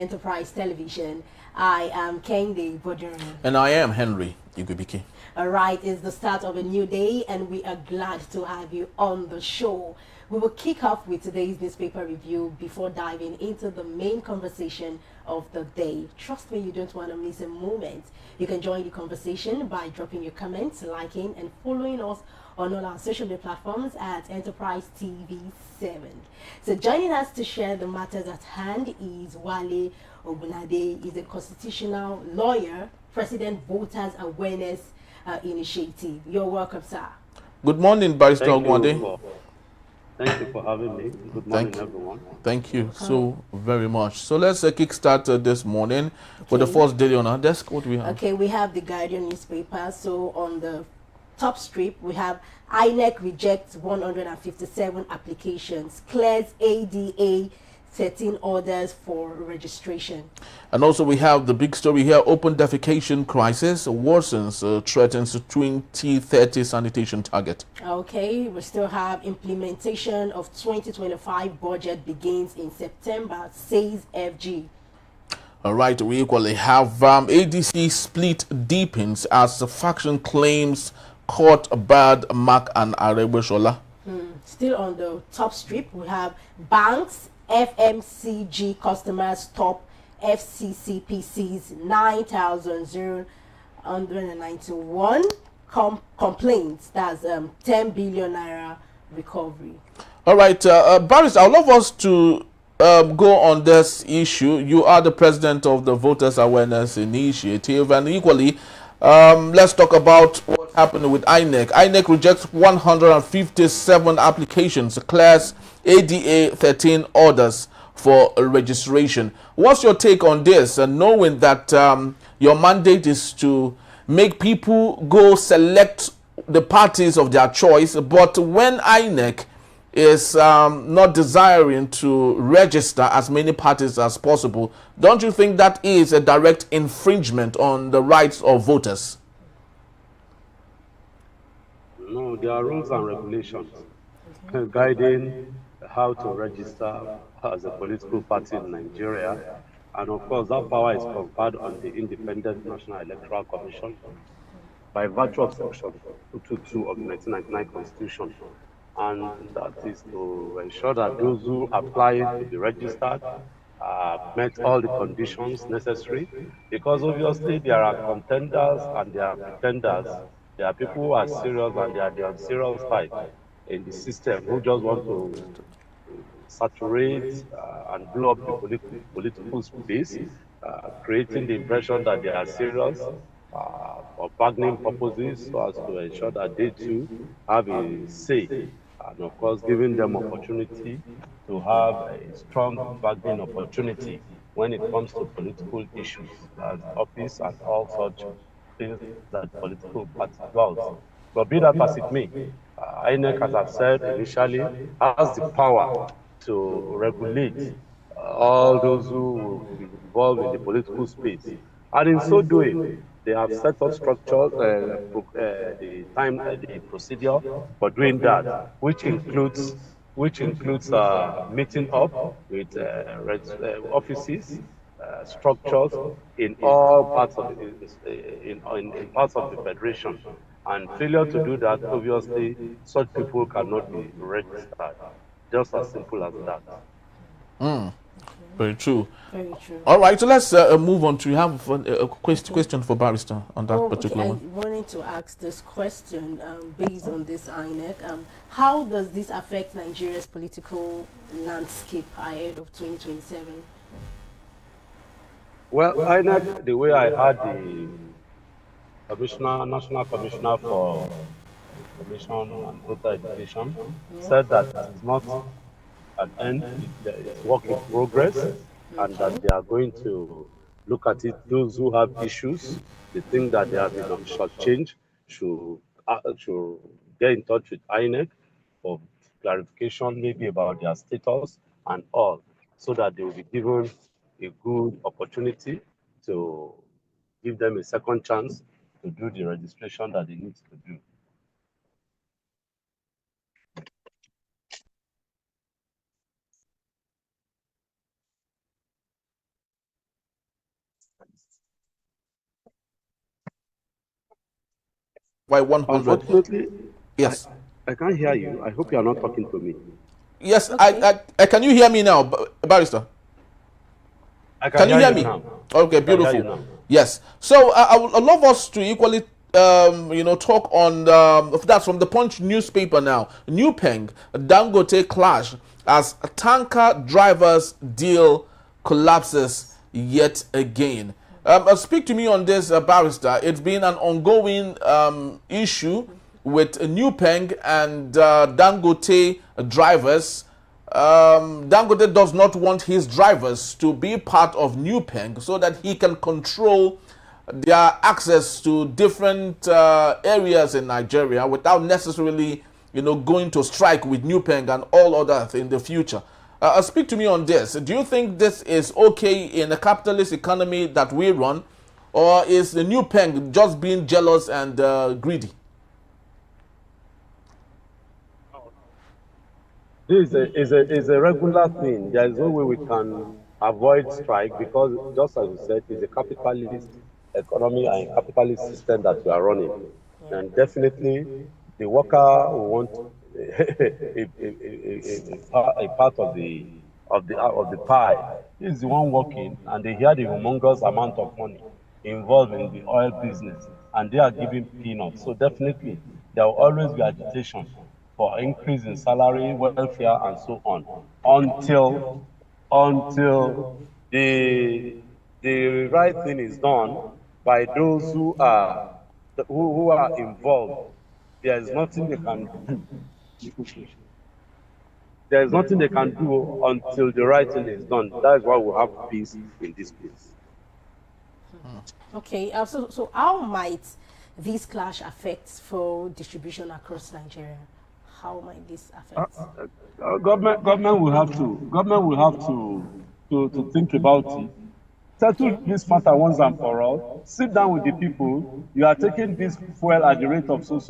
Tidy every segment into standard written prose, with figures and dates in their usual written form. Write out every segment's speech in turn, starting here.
Enterprise Television. I am Kende Boduri. And I am Henry Igubike. All right, it's the start of a new day, and we are glad to have you on the show. We will kick off with today's newspaper review before diving into the main conversation of the day. Trust me, you don't want to miss a moment. You can join the conversation by dropping your comments, liking, and following us on all our social media platforms at Enterprise TV 7. So joining us to share the matters at hand is Wale Ogunade. He's a constitutional lawyer, President Voters Awareness Initiative. You're welcome, sir. Good morning, Barrister Ogunade. Thank you for having me. Good morning, everyone. Thank you so very much. So let's kickstart this morning with the first daily on our desk. What do we have? Okay, we have the Guardian newspaper. So on the top strip, we have INEC rejects 157 applications, clears ADA 13 orders for registration. And also we have the big story here, open defecation crisis worsens, threatens 2030 sanitation target. Okay, we still have implementation of 2025 budget begins in September, says FG. All right, we equally have ADC split deepens as the faction claims court bad Mark and Arebeshola. Still on the top strip, we have banks, FMCG customers top FCCPC's 9,091 complaints. That's 10 billion naira recovery. All right, Barrister, I'd love us to go on this issue. You are the president of the Voters Awareness Initiative, and equally, let's talk about what happened with INEC. INEC rejects 157 applications, clears ADA 13 orders for registration. What's your take on this, knowing that your mandate is to make people go select the parties of their choice, but when INEC is not desiring to register as many parties as possible, don't you think that is a direct infringement on the rights of voters? No, there are rules and regulations guiding how to register as a political party in Nigeria. And of course, that power is conferred on the Independent National Electoral Commission by virtue of Section 222 of the 1999 Constitution. And that is to ensure that those who apply to be registered met all the conditions necessary, because obviously there are contenders and there are pretenders. There are people who are serious and there are the unserious side in the system who just want to saturate and blow up the political space, creating the impression that they are serious for bargaining purposes, so as to ensure that they too have a say, and of course giving them opportunity to have a strong bargaining opportunity when it comes to political issues, as office and all such things that political party does. But be that as it may, INEC, as I've said initially, has the power to regulate all those who will be involved in the political space. And in so doing, they have set up structures, the procedure for doing that, which includes meeting up with offices, structures in all parts of in parts of the federation. And failure to do that, obviously, such people cannot be registered. Just as simple as that. Very true. Very true. All right, so let's move on to have a question for Barrister on that particular one. I wanted to ask this question based on this INEC. How does this affect Nigeria's political landscape ahead of 2027? Well, INEC, the way I heard the National Commissioner for Information and Voter Education, said that it is not an end, it's work in progress, and that they are going to look at it. Those who have issues, they think that they have been shortchanged, should get in touch with INEC for clarification, maybe about their status and all, so that they will be given a good opportunity to give them a second chance to do the registration that they need to do. by 100. Unfortunately, Yes. I can't hear you. I hope you are not talking to me. Yes, Okay. can you hear me now, Barrister? I Can you hear me? now. Okay, I can hear you beautiful. now. Yes. So I'd love us to equally, talk on that's from the Punch newspaper now. NUPENG, Dangote clash as tanker drivers deal collapses yet again. Speak to me on this, Barrister. It's been an ongoing issue with NUPENG and Dangote drivers. Dangote does not want his drivers to be part of NUPENG so that he can control their access to different areas in Nigeria without necessarily, going to strike with NUPENG and all others in the future. Speak to me on this. Do you think this is okay in a capitalist economy that we run, or is the NUPENG just being jealous and greedy? This is a regular thing. There is no way we can avoid strike because, just as you said, it's a capitalist economy and a capitalist system that we are running. And definitely, the worker will want a part of the pie. He's the one working, and they hear the humongous amount of money involved in the oil business, and they are giving peanuts. So definitely, there will always be agitation for increase in salary, welfare, and so on, until the right thing is done by those who are involved. There is nothing they can do. There is nothing they can do until the right thing is done. That is why we have peace in this place. Okay, so how might this clash affect fuel distribution across Nigeria? How might this affect? Government will have to think about it. Settle this matter once and for all. Sit down with the people. You are taking this fuel at the rate of so.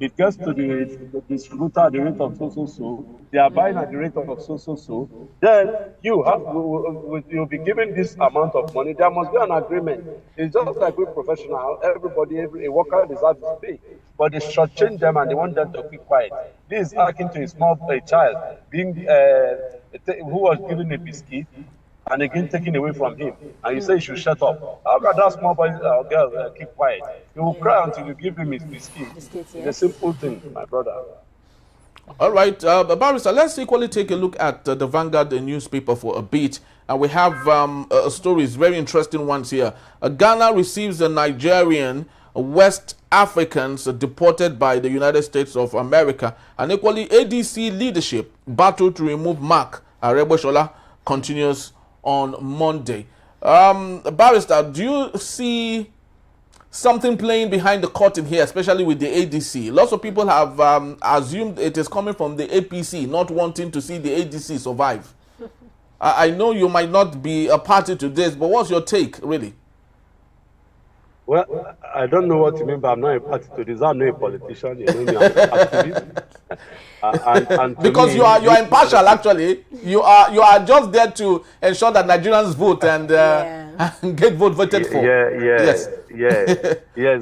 It gets to the distributor at the rate of so. They are buying at the rate of so. Then you'll be given this amount of money. There must be an agreement. It's just like with professional. A worker deserves his pay. But they shortchange them and they want them to keep quiet. This is akin to a child who was given a biscuit and again taken away from him, and you say you should shut up. How can that small boy or girl keep quiet? He will cry until you give him his biscuit. It's a simple thing, my brother. All right, Barrister, let's equally take a look at the Vanguard newspaper for a bit. And we have stories, very interesting ones here. Ghana receives the Nigerian West Africans deported by the United States of America. And equally, ADC leadership battle to remove Mark Areboshola continues on Monday. Barrister, do you see something playing behind the curtain here, especially with the ADC? Lots of people have assumed it is coming from the APC, not wanting to see the ADC survive. I know you might not be a party to this, but what's your take, really? Well, I don't know what you mean, but I'm not a party to this. I'm not a politician. You know me, I'm an activist. And because you are impartial. Actually, you are just there to ensure that Nigerians vote and get voted for. Yes.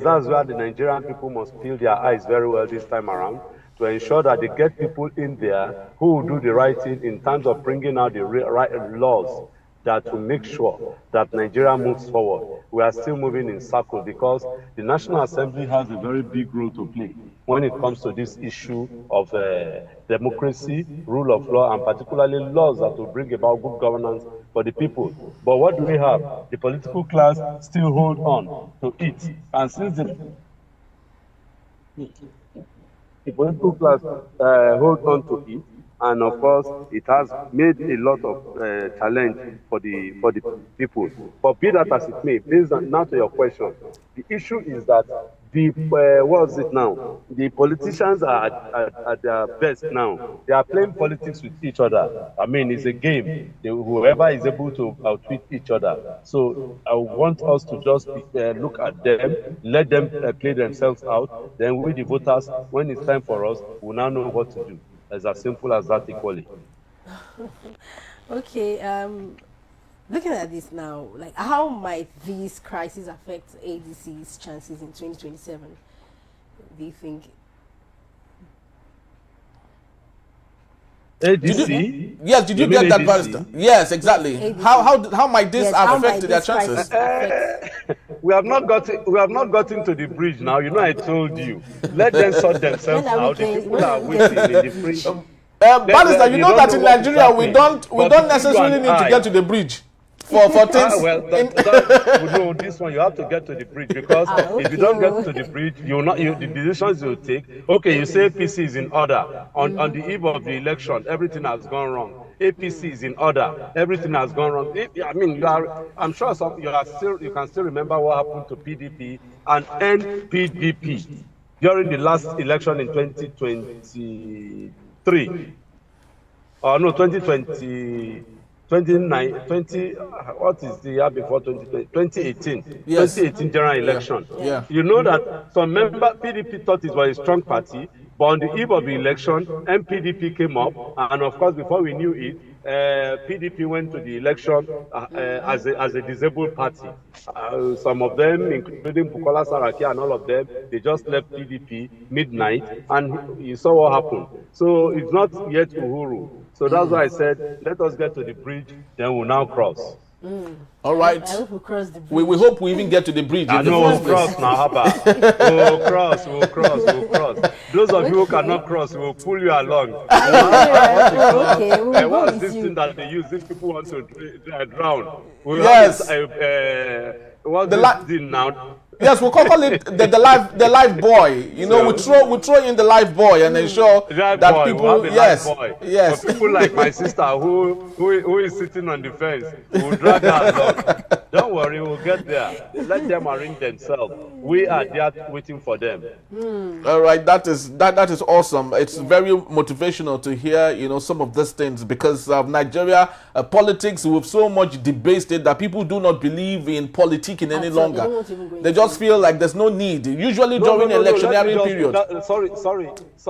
That's why the Nigerian people must peel their eyes very well this time around to ensure that they get people in there who will do the right thing in terms of bringing out the right laws that will make sure that Nigeria moves forward. We are still moving in circles because the National Assembly has a very big role to play when it comes to this issue of democracy, rule of law, and particularly laws that will bring about good governance for the people. But what do we have? The political class still hold on to it. And since the political class hold on to it, and of course, it has made a lot of challenge for the people. But be that as it may, based on now to your question, the issue is that what is it now? The politicians are at their best now. They are playing politics with each other. I mean, it's a game. Whoever is able to outwit each other. So I want us to just look at them, let them play themselves out. Then we, the voters, when it's time for us, we'll now know what to do. It's as simple as that equally. Okay, looking at this now, like how might these crises affect ADC's chances in 2027? do you think? ADC? Yes, did you get that, Barrister? Yes, exactly. Yes, how might this how affect might their this crisis chances? affect? We have not gotten to the bridge now. You know, I told you. Let them sort themselves When are we out. The getting- people when are are we waiting getting in to the the bridge. Barrister, you know don't that know in what is Nigeria we happening. don't But necessarily you and need to I- get to the bridge for things. No, this one you have to get to the bridge, because if you don't get to the bridge, the decisions you take. Okay, you say APC is in order on the eve of the election, everything has gone wrong. APC is in order, everything has gone wrong. I mean, I'm sure you can still remember what happened to PDP and NPDP during the last election in 2023. No, 2020, 20, what is the year before 2020? 2018. Yes. 2018 general election. Yeah. You know that some PDP thought it was a strong party, but on the eve of the election, MPDP came up, and of course, before we knew it, PDP went to the election as a disabled party. Some of them, including Bukola Saraki and all of them, they just left PDP midnight, and you saw what happened. So it's not yet Uhuru. So that's why I said, let us get to the bridge, then we'll now cross. All right. I hope we cross the bridge. We hope we even get to the bridge. I in the know first we'll place. cross now, Haba. We'll cross. Those of you who cannot cross, we'll pull you along. Okay, we'll go What's with this you. thing that they use if people want to drown? We'll Yes. What's The this thing now? Yes, we'll call it the life buoy. You know, we throw in the life buoy and ensure Life that boy, people we'll have a yes, life boy. yes. For people like my sister who is sitting on the fence, we'll drag her along. Don't worry, we'll get there. Let them arrange themselves. We are there waiting for them. All right, that is awesome. It's very motivational to hear, you know, some of these things, because of Nigeria politics, we've so much debated that people do not believe in politicking any So longer. they don't want to even go They into just feel like there's no need. Usually during electionary period. Sorry.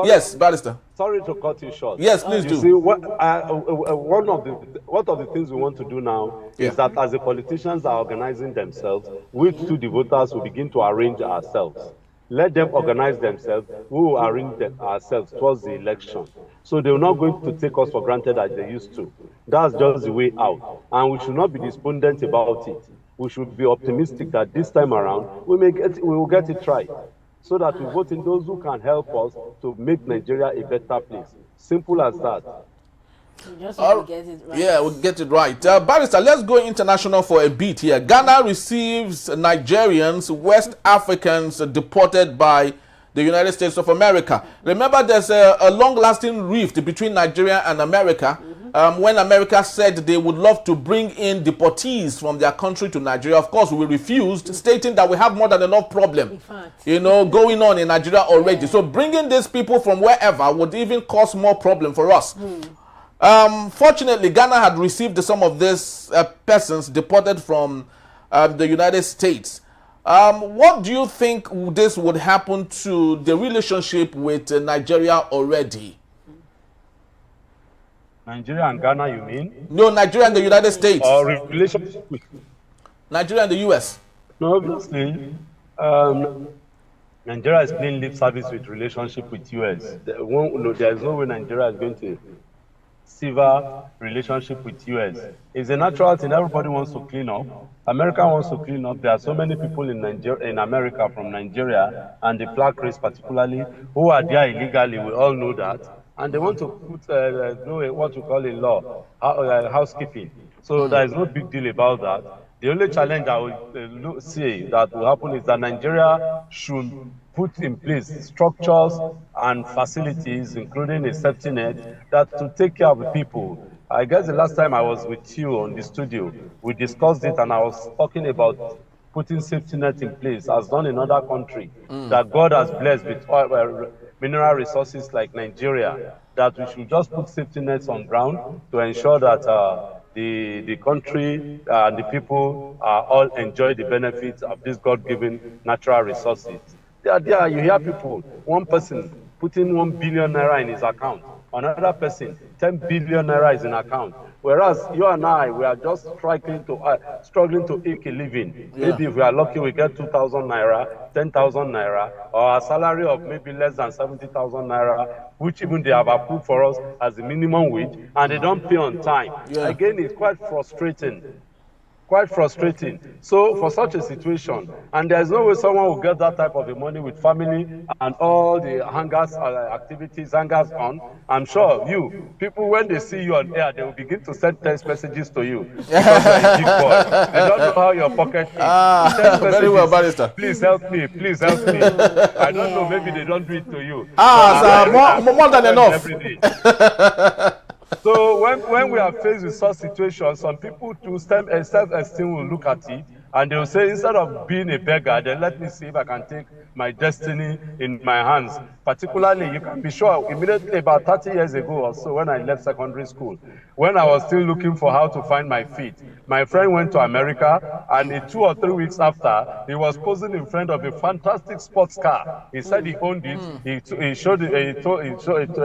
Yes, Barrister. Sorry to cut you short. Yes, please You do. see, one of the things we want to do now Yeah. is that as the politicians are organizing themselves, we too, the voters, will begin to arrange ourselves. Let them organize themselves. We will arrange ourselves towards the election. So they're not going to take us for granted as they used to. That's just the way out. And we should not be despondent about it. We should be optimistic that this time around we will get it right, so that we vote in those who can help us to make Nigeria a better place. Simple as that. We just want to get it right. Yeah, we'll get it right. Barrister, let's go international for a bit here. Ghana receives Nigerians, West Africans deported by the United States of America. Remember, there's a long-lasting rift between Nigeria and America. When America said they would love to bring in deportees from their country to Nigeria, of course, we refused, stating that we have more than enough problem, In fact. you know, going on in Nigeria already. So bringing these people from wherever would even cause more problem for us. Fortunately, Ghana had received some of these persons deported from the United States. What do you think this would happen to the relationship with Nigeria already? Nigeria and Ghana, you mean? No, Nigeria and the United States. Or relationship with? Nigeria and the US. No, obviously. Nigeria is playing lip service with relationship with US. There is no way Nigeria is going to sever relationship with US. It's a natural thing. Everybody wants to clean up. America wants to clean up. There are so many people in America from Nigeria and the black race particularly who are there illegally. We all know that. And they want to put do what we call in law, housekeeping. So there is no big deal about that. The only challenge I will see that will happen is that Nigeria should put in place structures and facilities, including a safety net, that to take care of the people. I guess the last time I was with you on the studio, we discussed it, and I was talking about putting safety net in place, as done in other countries, that God has blessed with mineral resources like Nigeria, that we should just put safety nets on ground to ensure that the country and the people all enjoy the benefits of these God-given natural resources. There, you hear people, one person putting 1 billion naira in his account another person, 10 billion naira is in account. Whereas you and I, we are just struggling to eke a living. Yeah. Maybe if we are lucky, we get 2,000 naira, 10,000 naira, or a salary of maybe less than 70,000 naira, which even they have approved for us as the minimum wage, and they don't pay on time. Yeah. Again, it's quite frustrating. Quite frustrating. So for such a situation, and there's no way someone will get that type of the money with family and all the hangers, activities, hangers on. I'm sure people, when they see you on air, they will begin to send text messages to you. Because you're a big boy. They don't know how your pocket is. Very well, Barrister. Please help me, please help me. I don't know, maybe they don't do it to you. More than enough. Every day. So when we are faced with such situations, some people to self-esteem will look at it and they will say, instead of being a beggar, then let me see if I can take my destiny in my hands. Particularly, you can be sure, immediately about 30 years ago or so, when I left secondary school, when I was still looking for how to find my feet, my friend went to America, and in 2 or 3 weeks after, he was posing in front of a fantastic sports car. He said he owned it. He showed it. He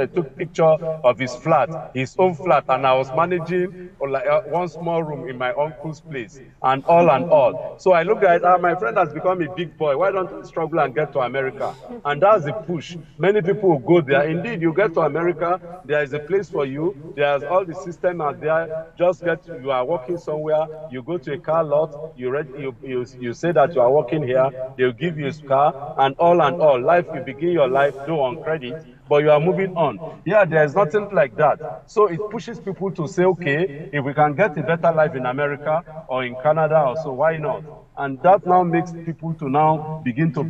took picture of his flat, his own flat, and I was managing one small room in my uncle's place, and all. So I looked at it, my friend has become a big boy. Why don't I struggle and get to America? And that's the push. Many people will go there. Indeed, you get to America, there is a place for you. There's all the system out there. You are working somewhere, you go to a car lot, you say that you are working here, they'll give you a car, and all. Life, you begin your life, though on credit, but you are moving on. Yeah, there's nothing like that. So it pushes people to say, okay, if we can get a better life in America or in Canada or so, why not? And that now makes people to now begin to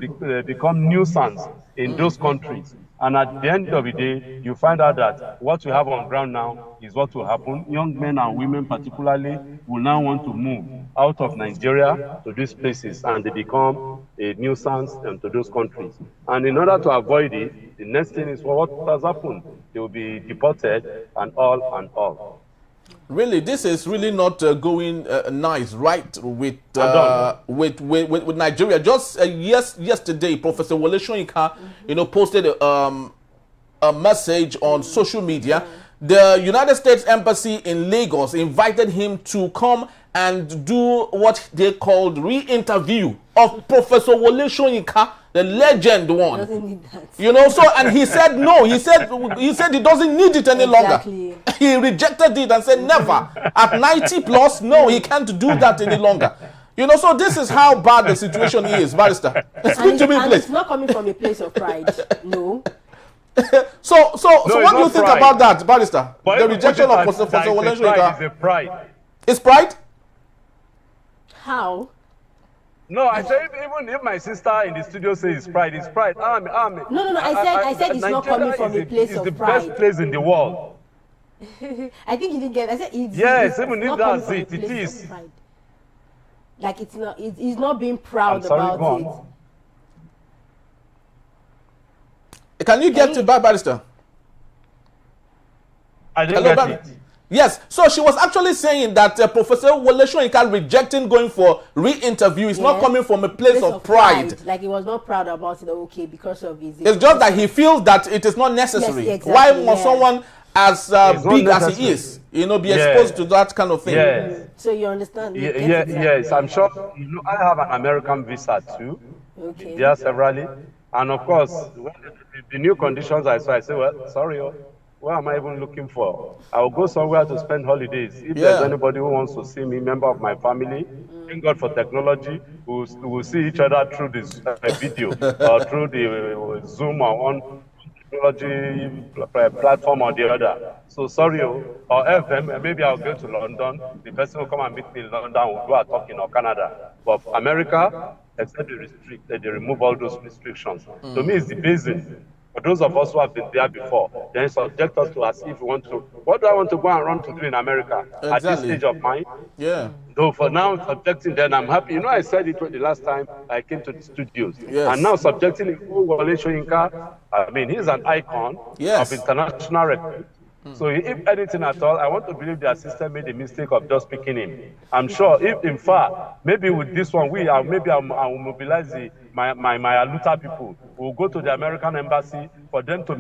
become nuisance in those countries. And at the end of the day, you find out that what we have on ground now is what will happen. Young men and women particularly will now want to move out of Nigeria to these places, and they become a nuisance to those countries. And in order to avoid it, the next thing is what has happened. They will be deported and all. Really, this is really not going nice, right, with Nigeria. Just yesterday, Professor Wole Soyinka, posted a message on social media. The United States Embassy in Lagos invited him to come and do what they called re-interview of Professor Wole Soyinka, the legend one. Doesn't need that. So, and he said no. He said he doesn't need it any longer. He rejected it and said never. At 90 plus, no, he can't do that any longer. So this is how bad the situation is, Barrister. Speak to me, please. It's not coming from a place of pride. No. So what do you think about that, Barrister? But the rejection of Professor Wole Soyinka. Is a pride. It's pride? How? No, I say even if my sister in the studio says it's pride. No. I said it's not coming from a place of pride. It's the best place in the world. I think you didn't get it. I said it's yes, it's even if that's it, it is. Like it's not. It's not being proud about it. Can you get to Barrister? I didn't get it. Yes, so she was actually saying that Professor Wole Soyinka rejecting going for re-interview is not coming from a place of pride. Like he was not proud about it, okay, because of his... It's just that he feels that it is not necessary. Yes, exactly, why must someone as big as he is, be exposed to that kind of thing? Yes. So you understand? Yes, I'm sure. I have an American visa too. Okay. There severally. And of course, when the new conditions I saw, I say, well, sorry, what am I even looking for? I will go somewhere to spend holidays. If there's anybody who wants to see me, member of my family, thank God for technology, we will see each other through this video or through the Zoom or on technology platform or the other. So sorry, or FM, maybe I'll go to London. The person will come and meet me in London, we'll do a talk in Canada. But America, except they remove all those restrictions. To me, it's the basin. For those of us who have been there before, then subject us to as if we want to. What do I want to go and run to do in America at this stage of mine? Yeah. Though for now, subjecting, then I'm happy. I said it the last time I came to the studios. Yes. And now subjecting Wole Soyinka, he's an icon of international record. So if anything at all, I want to believe the assistant made a mistake of just picking him. I'm sure if, in fact, maybe with this one, I'll mobilize my Aluta people. We'll go to the American embassy for them to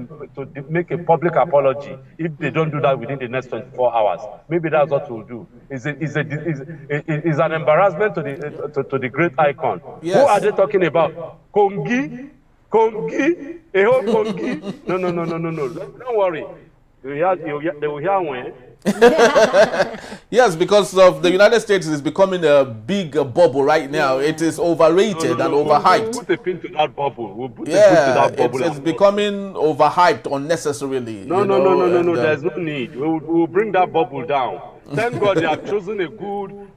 make a public apology if they don't do that within the next 24 hours. Maybe that's what we'll do. It's an embarrassment to the great icon. Yes. Who are they talking about? Kongi? Eho Kongi? No. Don't worry. They will hear when. Yes, because of the United States is becoming a big bubble right now. It is overrated and overhyped. We'll put a pin to that bubble. We'll put a pin to that bubble. It's becoming overhyped unnecessarily. No. There's no need. We'll bring that bubble down. Thank God they have chosen a good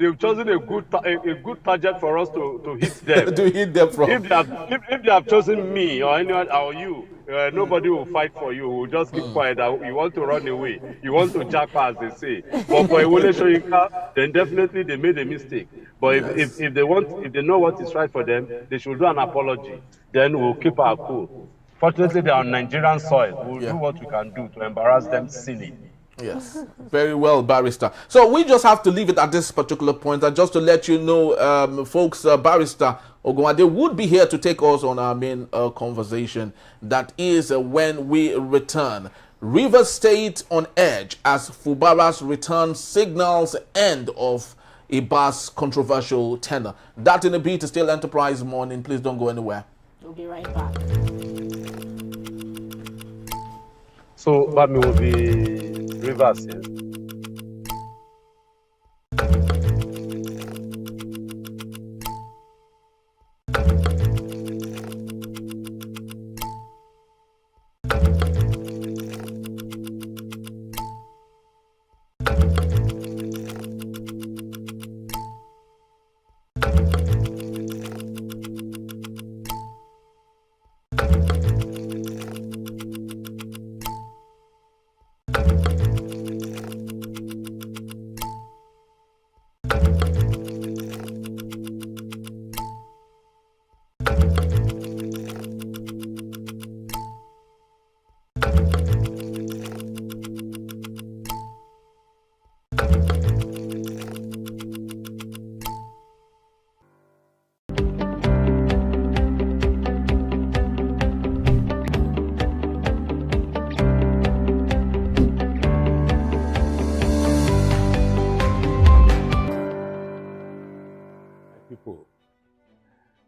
target for us to hit them. To hit them from. If they have chosen me or anyone or you, nobody will fight for you. We'll just keep quiet. You want to run away. You want to jack, as they say. But for Ewole Soyinka, then definitely they made a mistake. But if they know what is right for them, they should do an apology. Then we'll keep our cool. Fortunately, they are on Nigerian soil. We'll do what we can do to embarrass them silly. Yes, very well, Barrister. So we just have to leave it at this particular point. And just to let you know, folks, Barrister Ogunade would be here to take us on our main conversation. That is when we return. Rivers State on edge as Fubara's return signals end of Ibas' controversial tenure. That in a bit is still Enterprise Morning. Please don't go anywhere. We'll be right back. So that will be Rivers. Yeah.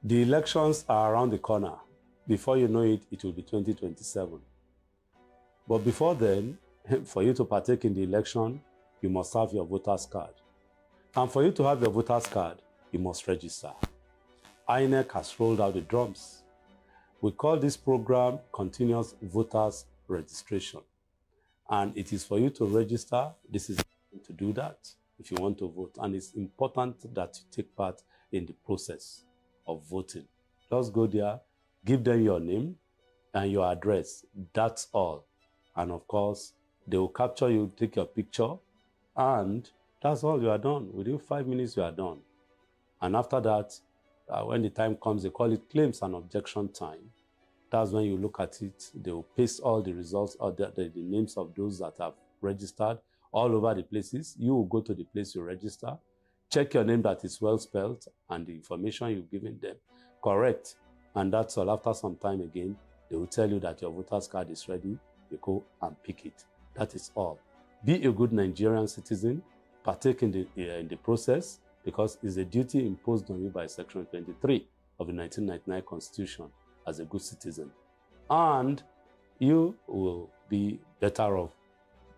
The elections are around the corner. Before you know it, it will be 2027. But before then, for you to partake in the election, you must have your voter's card. And for you to have your voter's card, you must register. INEC has rolled out the drums. We call this program Continuous Voters Registration. And it is for you to register. This is to do that if you want to vote. And it's important that you take part in the process of voting. Just go there, give them your name and your address. That's all. And of course, they will capture you, take your picture, and that's all. You are done. Within 5 minutes, you are done. And after that, when the time comes, they call it claims and objection time. That's when you look at it. They will paste all the results or the names of those that have registered all over the places. You will go to the place you register, check your name that is well spelled, and the information you've given them correct. And that's all. After some time again, they will tell you that your voter's card is ready. You go and pick it. That is all. Be a good Nigerian citizen. Partake in the process, because it's a duty imposed on you by Section 23 of the 1999 Constitution as a good citizen. And you will be better off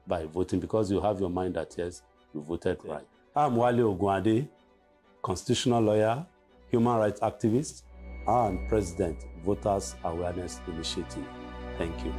by voting, because you have your mind that, yes, you voted right. I'm Wale Ogunade, constitutional lawyer, human rights activist, and President, Voters Awareness Initiative. Thank you.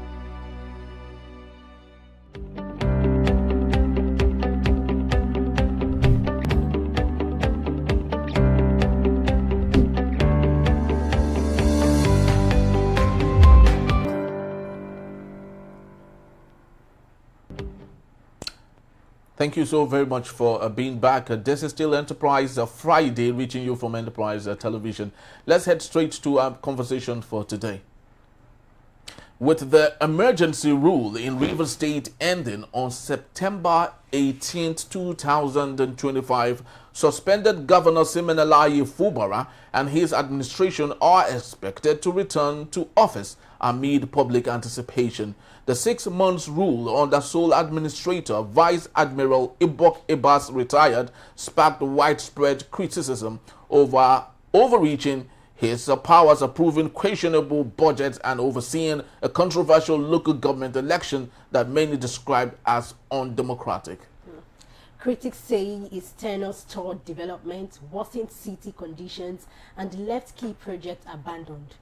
Thank you so very much for being back. This is still Enterprise Friday, reaching you from Enterprise Television. Let's head straight to our conversation for today. With the emergency rule in Rivers State ending on September 18, 2025, suspended Governor Siminalayi Fubara and his administration are expected to return to office amid public anticipation. The 6 months rule under sole administrator Vice Admiral Ibok Ibas retired sparked widespread criticism over overreaching his powers, approving questionable budgets and overseeing a controversial local government election that many described as undemocratic. Critics say his tenure stalled development, worsened city conditions, and left key projects abandoned.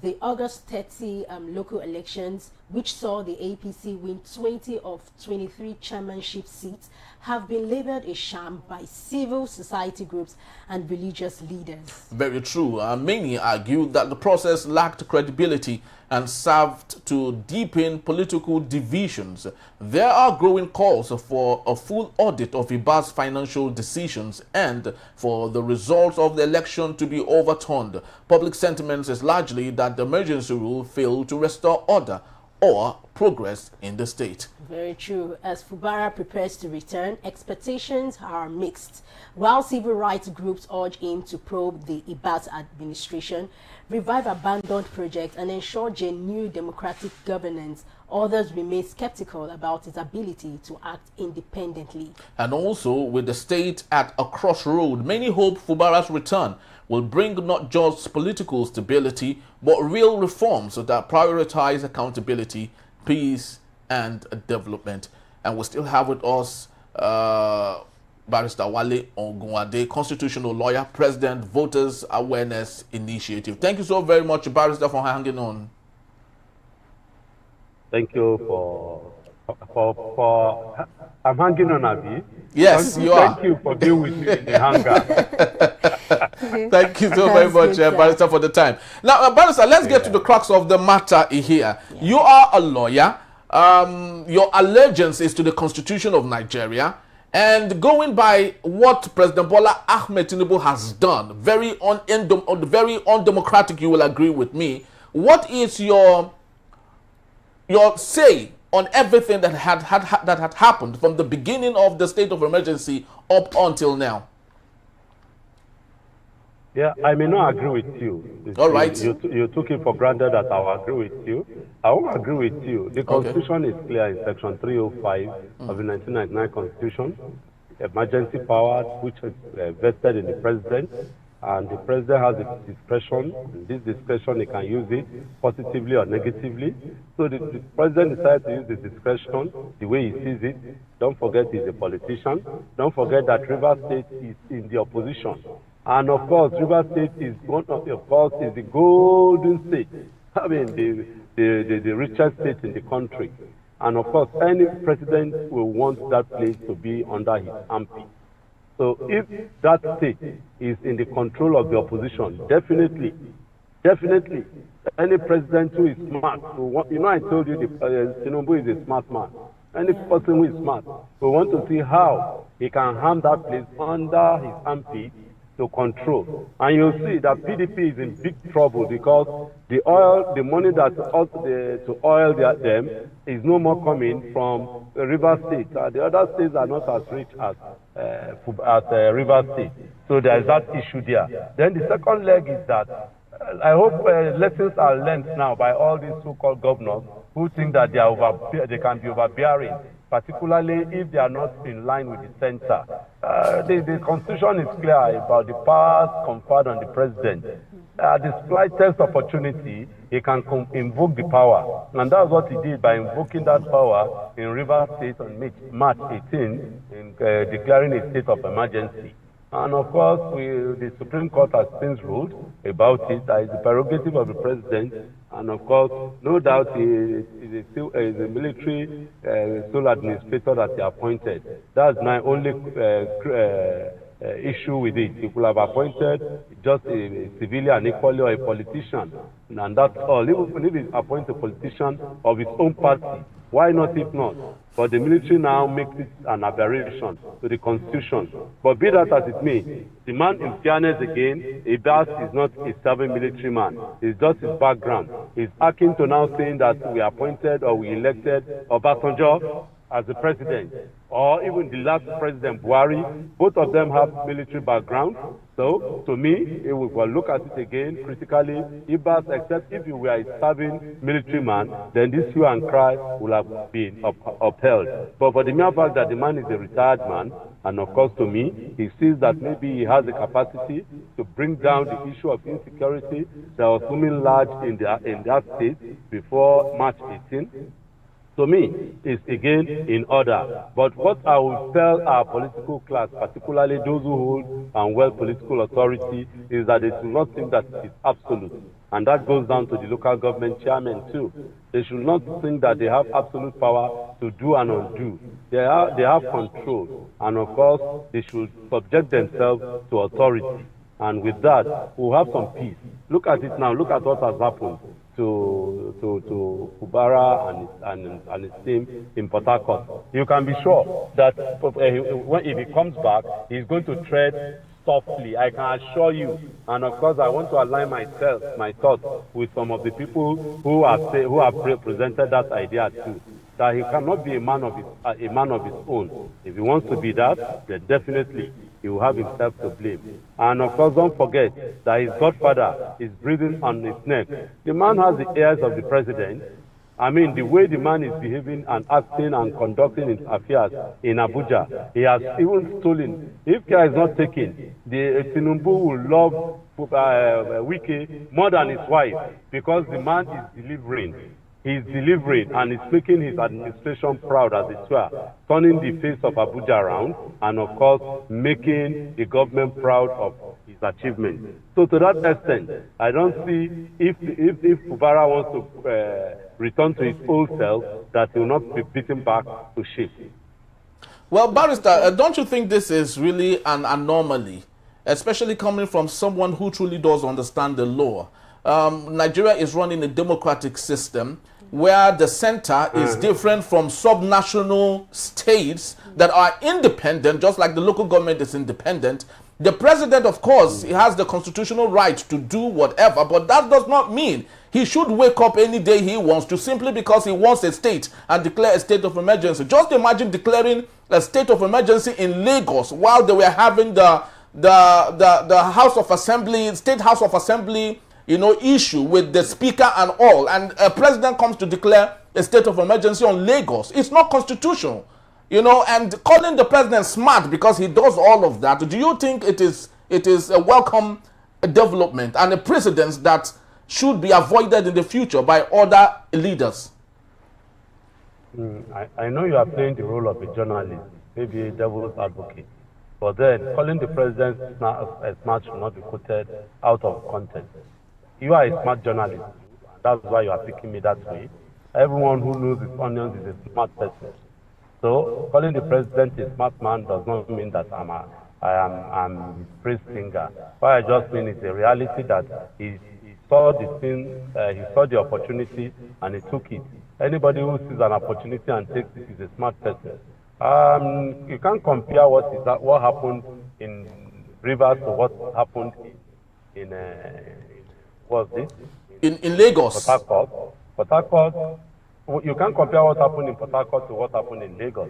The August 30 local elections, which saw the APC win 20 of 23 chairmanship seats, have been labeled a sham by civil society groups and religious leaders. Very true. Many argue that the process lacked credibility and served to deepen political divisions. There are growing calls for a full audit of Ibas' financial decisions and for the results of the election to be overturned. Public sentiment is largely that the emergency rule failed to restore order or progress in the state. Very true. As Fubara prepares to return, expectations are mixed. While civil rights groups urge him to probe the Ibas administration, revive abandoned projects, and ensure genuine democratic governance, others remain skeptical about his ability to act independently. And also, with the state at a crossroad, many hope Fubara's return will bring not just political stability, but real reforms that prioritize accountability, peace, and development. And we still have with us Barrister Wale Ogunwade, constitutional lawyer, President, Voters Awareness Initiative. Thank you so very much, Barrister, for hanging on. Thank you for I'm hanging on, Abi. Yes, you are. Thank you for being with me in the hangar. Thank you so very much, Barrister, for the time. Now, Barrister, let's get to the crux of the matter here. You are a lawyer. Your allegiance is to the Constitution of Nigeria. And going by what President Bola Ahmed Tinubu has done, very undemocratic, you will agree with me. What is your say on everything that had happened from the beginning of the state of emergency up until now? Yeah, I may not agree with you. All right. You took it for granted that I will agree with you. I won't agree with you. The Constitution is clear in Section 305 of the 1999 Constitution. Emergency powers, which is vested in the President, and the President has the discretion. In this discretion, he can use it positively or negatively. So the President decided to use the discretion the way he sees it. Don't forget he's a politician. Don't forget that Rivers State is in the opposition. And of course, Rivers State is is the golden state. I mean, the richest state in the country. And of course, any president will want that place to be under his armpit. So if that state is in the control of the opposition, definitely, any president who is smart, I told you Tinubu is a smart man. Any person who is smart, we want to see how he can harm that place under his armpit to control. And you'll see that PDP is in big trouble because the money that to oil them is no more coming from Rivers State. The other states are not as rich as Rivers State. So there's that issue there. Then the second leg is that I hope lessons are learned now by all these so-called governors who think that they can be overbearing, particularly if they are not in line with the center. The Constitution is clear about the powers conferred on the President. The slightest opportunity, he can invoke the power. And that's what he did by invoking that power in Rivers State on March 18, declaring a state of emergency. And of course, the Supreme Court has since ruled about it. That is the prerogative of the President. And of course, no doubt he is a military sole administrator that he appointed. That's my only issue with it. He could have appointed just a civilian equally or a politician. And that's all. Even if he appoints a politician of his own party, Why not if not? But the military now makes it an aberration to the constitution. But be that as it may, the man, in fairness again, Ibas is not a serving military man. It's just his background. He's akin to now saying that we appointed or we elected Obasanjo as the president, or even the last president, Buhari. Both of them have military background. So, to me, if we will look at it again critically, Ibas, except if you were a serving military man, then this hue and cry will have been upheld. But for the mere fact that the man is a retired man, and of course to me, he sees that maybe he has the capacity to bring down the issue of insecurity that was looming large in that state before March 18. To me, is again in order. But what I will tell our political class, particularly those who hold and wield political authority, is that they should not think that it is absolute. And that goes down to the local government chairman too. They should not think that they have absolute power to do and undo. They have control. And of course, they should subject themselves to authority. And with that, we'll have some peace. Look at it now. Look at what has happened to Fubara and his team in Port Harcourt. You can be sure that if he comes back, he's going to tread softly. I can assure you. And of course, I want to align my thoughts with some of the people who have presented that idea too. That he cannot be a man of his own. If he wants to be that, then definitely he will have himself to blame. And of course, don't forget that his godfather is breathing on his neck. The man has the ears of the president. I mean, the way the man is behaving and acting and conducting his affairs in Abuja, he has even stolen. If care is not taken, the Tinubu will love Wike more than his wife, because the man is delivering. He's delivering and he's making his administration proud, as it were, turning the face of Abuja around, and of course making the government proud of his achievements. So to that extent, I don't see if Fubara wants to return to his old self, that he will not be beaten back to shape. Well, Barrister, don't you think this is really an anomaly, especially coming from someone who truly does understand the law? Nigeria is running a democratic system where the center is different from subnational states that are independent, just like the local government is independent. The president, of course, he has the constitutional right to do whatever, but that does not mean he should wake up any day he wants to, simply because he wants a state, and declare a state of emergency. Just imagine declaring a state of emergency in Lagos while they were having the House of Assembly, State House of Assembly, issue with the speaker and all, and a president comes to declare a state of emergency on Lagos. It's not constitutional, and calling the president smart because he does all of that. Do you think it is a welcome development and a precedent that should be avoided in the future by other leaders? I know you are playing the role of a journalist, maybe a devil's advocate, but then calling the president smart should not be quoted out of context. You are a smart journalist. That's why you are picking me that way. Everyone who knows his onions is a smart person. So calling the president a smart man does not mean that I'm his praise singer. What I just mean is the reality that he saw the thing, he saw the opportunity, and he took it. Anybody who sees an opportunity and takes it is a smart person. You can't compare what happened in Rivers to what happened in what's this? In Lagos. Port Harcourt. You can't compare what happened in Port Harcourt to what happened in Lagos.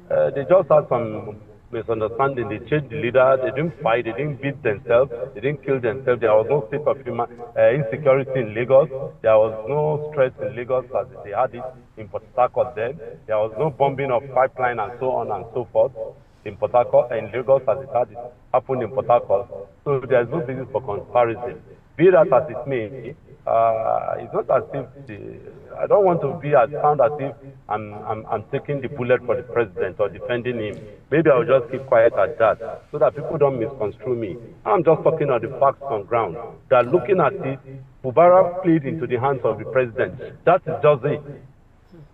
They just had some misunderstanding. They changed the leader. They didn't fight. They didn't beat themselves. They didn't kill themselves. There was no state of insecurity in Lagos. There was no stress in Lagos as they had it in Port Harcourt then. There was no bombing of pipeline and so on and so forth in Port Harcourt and Lagos as it had happened in Port Harcourt. So there is no basis for comparison. Be that as it may, it's not as if I don't want to sound as if I'm taking the bullet for the president or defending him. Maybe I'll just keep quiet at that so that people don't misconstrue me. I'm just talking on the facts on ground. That looking at it, Fubara played into the hands of the president. That is just it.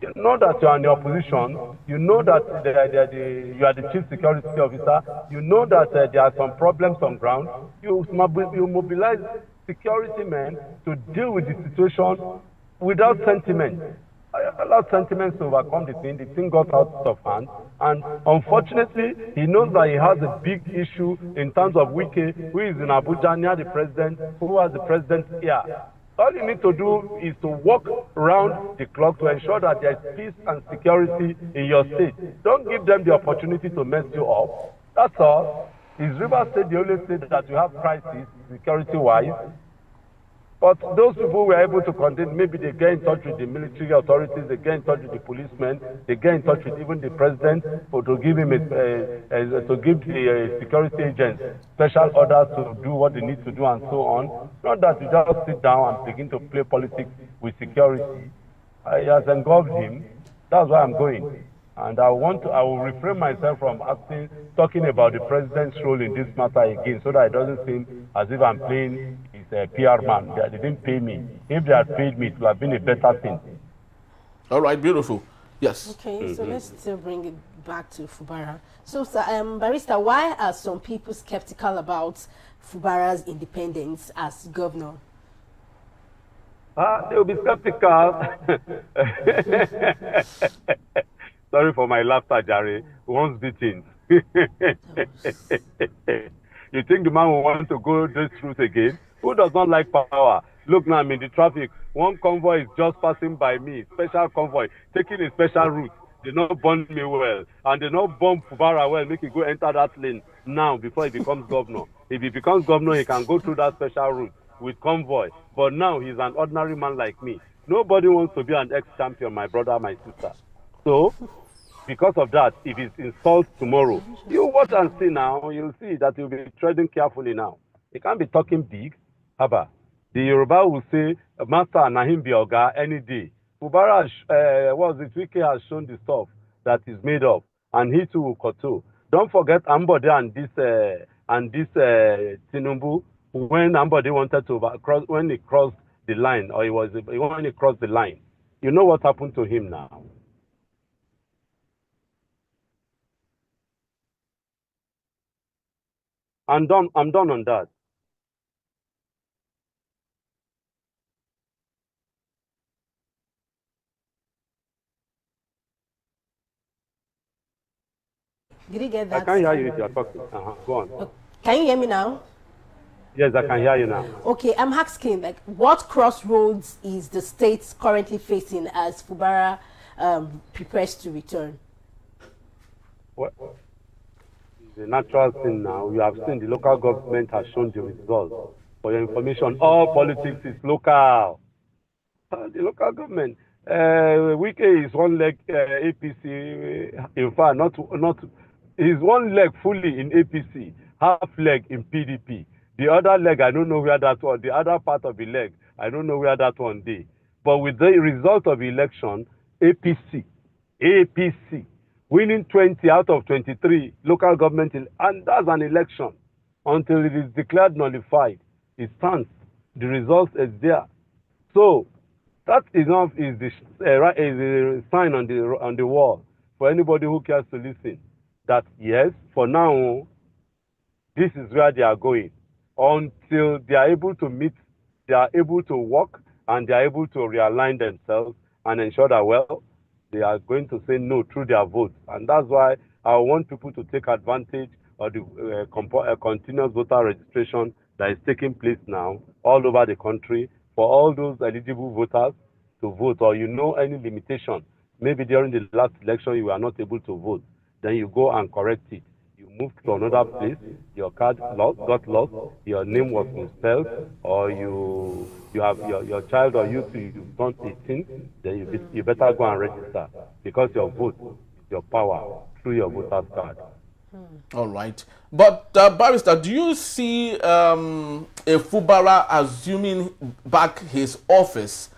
You know that you are in the opposition. You know that you are the chief security officer. You know that there are some problems on ground. You mobilize security men to deal with the situation without sentiment. allowed sentiments to overcome the thing got out of hand. And unfortunately, he knows that he has a big issue in terms of Wike, who is in Abuja near the president, who has the president's ear. All you need to do is to walk around the clock to ensure that there is peace and security in your state. Don't give them the opportunity to mess you up. That's all. Is Rivers State the only state that you have crisis security-wise? But those people were able to contain, maybe they get in touch with the military authorities, they get in touch with the policemen, they get in touch with even the president to give him to give the security agents special orders to do what they need to do and so on. Not that you just sit down and begin to play politics with security. It has engulfed him. That's why I'm going. And I will refrain myself from talking about the president's role in this matter again, so that it doesn't seem as if I'm playing his PR man. They didn't pay me. If they had paid me, it would have been a better thing. All right, beautiful. Yes. Okay, so let's still bring it back to Fubara. So, Barrister, why are some people skeptical about Fubara's independence as governor? They will be skeptical. Sorry for my laughter, Jerry. Once beaten. You think the man will want to go this route again? Who does not like power? Look now, I'm in the traffic. One convoy is just passing by me, special convoy, taking a special route. They not bomb me well, and they not bomb Fubara well, make him go enter that lane now before he becomes governor. If he becomes governor, he can go through that special route with convoy. But now he's an ordinary man like me. Nobody wants to be an ex-champion, my brother, my sister. So, because of that, if it's insults tomorrow, you watch and see now, you'll see that you'll be treading carefully now. You can't be talking big. Haba. The Yoruba will say, Master Nahim be Oga any day. Fubara, Wike has shown the stuff that is made of, and he too will koto. Don't forget Ambode and this Tinubu, when Ambode wanted to cross, when he crossed the line, or when he crossed the line. You know what happened to him now? I'm done on that. Did you get that? I can't hear you if you're talking. Go on. Can you hear me now? Yes, I can hear you now. Okay, I'm asking, like, what crossroads is the state currently facing as Fubara prepares to return? What? The natural thing now, you have seen the local government has shown the results. For your information, all politics is local. The local government. Wike is one leg APC. In fact, he's one leg fully in APC, half leg in PDP. The other leg, I don't know where that one. The other part of the leg, I don't know where that one is. But with the result of the election, APC, winning 20 out of 23 local government, and that's an election. Until it is declared nullified, it stands. The result is there. So that enough is the sign on the wall for anybody who cares to listen. That yes, for now, this is where they are going. Until they are able to meet, they are able to work, and they are able to realign themselves and ensure that, well, they are going to say no through their votes. And that's why I want people to take advantage of the continuous voter registration that is taking place now all over the country for all those eligible voters to vote. Or you know any limitation, maybe during the last election you were not able to vote, then you go and correct it. You moved to another place, your card got lost, your name was misspelled, or you have your child or you turned 18, then you better go and register, because your vote is your power through your voter's card. All right. But Barrister, do you see a Fubara assuming back his office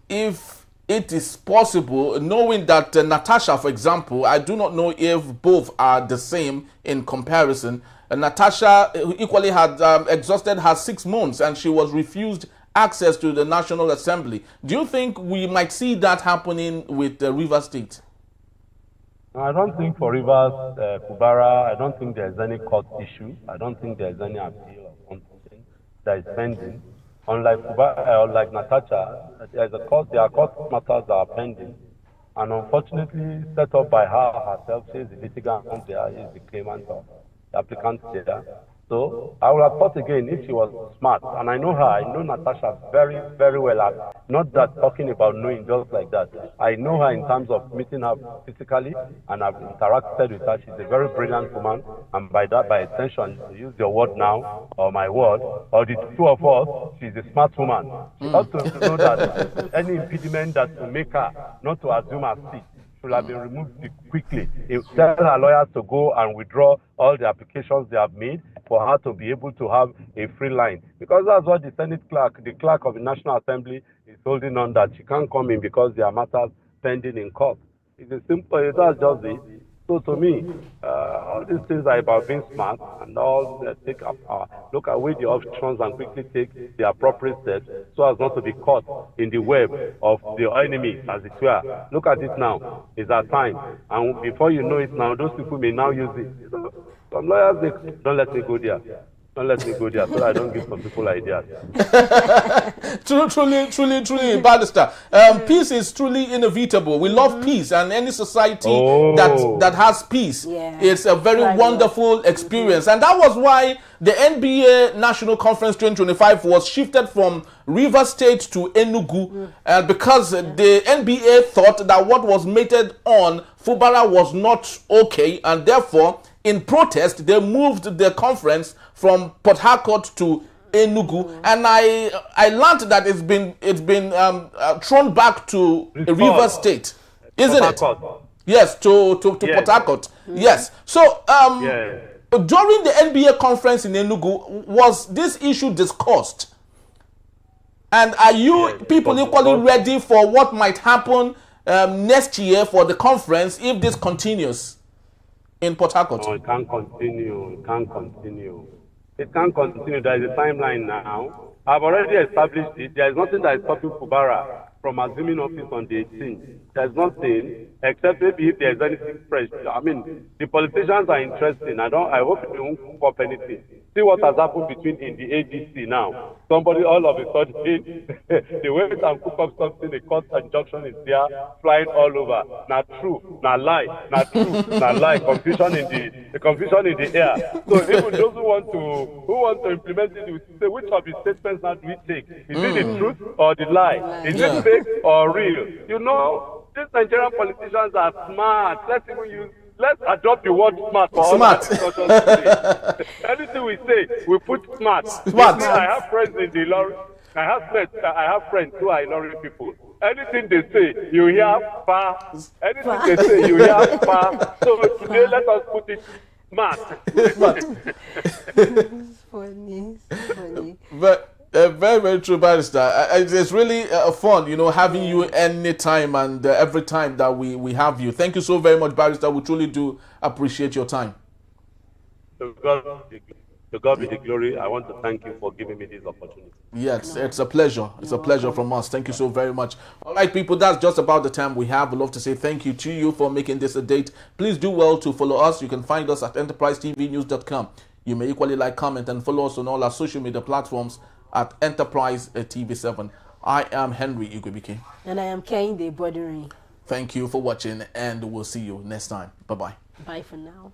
if it is possible, knowing that Natasha, for example, I do not know if both are the same in comparison. Natasha equally had exhausted her 6 months and she was refused access to the National Assembly. Do you think we might see that happening with Rivers State? I don't think for Rivers, Fubara, I don't think there's any court issue. I don't think there's any appeal or something that is pending. Unlike unlike Natasha, there's a court, there are court matters that are pending, and unfortunately set up by her herself. She is the litigant there, she is the claimant of the applicant there. So I would have thought again if she was smart, and I know her, I know Natasha very, very well. Not that talking about knowing just like that. I know her in terms of meeting her physically, and I've interacted with her. She's a very brilliant woman, and by that, by extension, to use your word now, or my word, or the two of us, she's a smart woman. She ought to know that any impediment that will make her not to assume her seat should have been removed quickly. Tell her lawyers to go and withdraw all the applications they have made for her to be able to have a free line. Because that's what the Senate clerk, the clerk of the National Assembly, is holding on, that she can't come in because there are matters pending in court. It's a simple, that's just it. So to me, all these things are about being smart and all look away the options and quickly take the appropriate steps so as not to be caught in the web of the enemy, as it were. Look at it now. It's our time. And before you know it now, those people may now use it. You know, some lawyers, they don't let me go there. Don't let me go there so I don't give some people ideas. truly, Barrister. Peace is truly inevitable. We love peace, and any society that has peace, it's a very wonderful experience. And that was why the NBA National Conference 2025 was shifted from Rivers State to Enugu, because the NBA thought that what was meted on Fubara was not okay, and therefore, in protest, they moved the conference from Port Harcourt to Enugu, and I learned that it's been thrown back to Rivers State, isn't it? Yes, to Port Harcourt. Yes. So during the NBA conference in Enugu, was this issue discussed? And are you people equally ready for what might happen next year for the conference if this continues in Port Harcourt? No, it can't continue. It can't continue. It can't continue. There is a timeline now. I've already established it. There is nothing that is stopping Fubara from assuming office on the 18th. There's nothing, except maybe if there's anything fresh. I mean, the politicians are interesting. I hope they won't cook up anything. See what has happened between in the ADC now. Somebody all of a sudden, they went and cook up something, a court injunction is there, flying all over. Not true, not lie, not true, not lie. Confusion in the air. So even those who want to implement it, will say, which of the statements now do we take? Is it the truth or the lie? Is it fake or real? You know, these Nigerian politicians are smart. Let's adopt the word smart for smart. Anything we say, we put smart. Smart. I have friends in the lorry. I have friends who are lorry people. Anything they say, you hear far. Anything they say, you hear far. So today, let us put it smart. Smart. Funny. But very, very true, Barrister. It's really fun, you know, having you any time and every time that we have you. Thank you so very much, Barrister. We truly do appreciate your time. To God be the glory. I want to thank you for giving me this opportunity. Yes, it's a pleasure. It's a pleasure from us. Thank you so very much. All right, people, that's just about the time we have. We'd love to say thank you to you for making this a date. Please do well to follow us. You can find us at enterprisetvnews.com. You may equally like, comment, and follow us on all our social media platforms at Enterprise TV7. I am Henry Igwebike. And I am Kehinde Boduri. Thank you for watching, and we'll see you next time. Bye-bye. Bye for now.